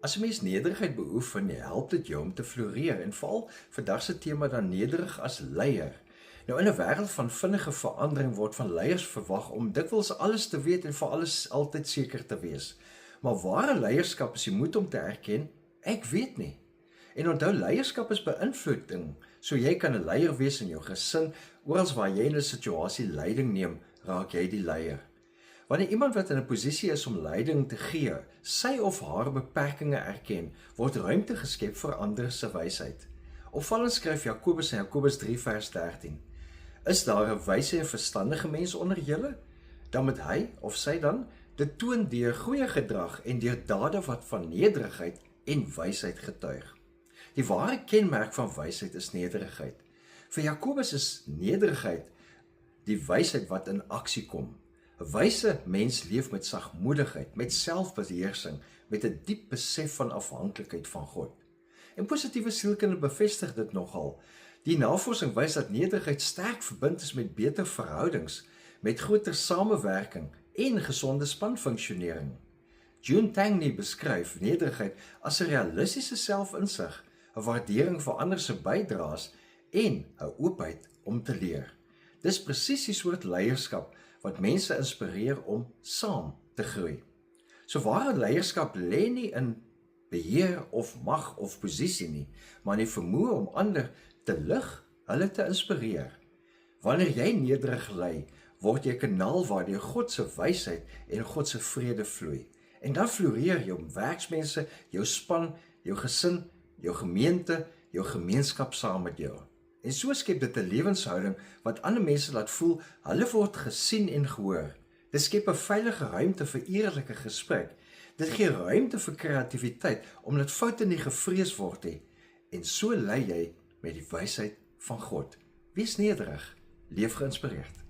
As 'n mens nederigheid beoefen, help dit jou om te floreer en veral vandag se tema dan nederig as leier. Nou in 'n wêreld van vinnige verandering word van leiers verwag om dikwels alles te weet en vir alles altyd seker te wees. Maar ware leierskap is die moed om te erken, ek weet nie. En onthou, leierskap is beïnvloeding. So jy kan 'n leier wees in jou gesin, oral waar jy in 'n situasie leiding neem, raak jy die leier. Wanneer iemand wat in 'n posisie is om leiding te gee, sy of haar beperkings erken, word ruimte geskep vir ander se wysheid. Opvallend skryf Jakobus in Jakobus 3 vers 13: Is daar 'n wyse en verstandige mens onder julle? Dan moet hy of sy dan dit toon deur goeie gedrag en deur dade wat van nederigheid en wysheid getuig. Die ware kenmerk van wysheid is nederigheid. Vir Jakobus is nederigheid die wysheid wat in aksie kom. 'n Wyse mens leef met sagmoedigheid, met selfbeheersing, met 'n diep besef van afhanklikheid van God. En positiewe sielkunde bevestig dit nogal. Die navorsing wys dat nederigheid sterk verbind is met beter verhoudings, met groter samewerking en gesonde spanfunksionering. June Tangney beskryf nederigheid as 'n realistiese selfinsig, 'n waardering vir ander se bydraes en 'n oopheid om te leer. Dis presies die soort leierskap wat mense inspireer om saam te groei. So ware leierskap lê nie in beheer of mag of posisie nie, maar in die vermoë om ander te lig, hulle te inspireer. Wanneer jy nederig lei, word jy 'n kanaal waardeur God se wysheid en God se vrede vloei. En dan floreer jou werksmense, jou span, jou gesin, jou gemeente, jou gemeenskap saam met jou. En so skep dit 'n lewenshouding wat ander mense laat voel, hulle word gesien en gehoor. Dit skep 'n veilige ruimte vir eerlike gesprek. Dit gee ruimte vir kreatiwiteit, omdat foute nie gevrees word nie. En so lei jy met die wysheid van God. Wees nederig, leef geïnspireerd.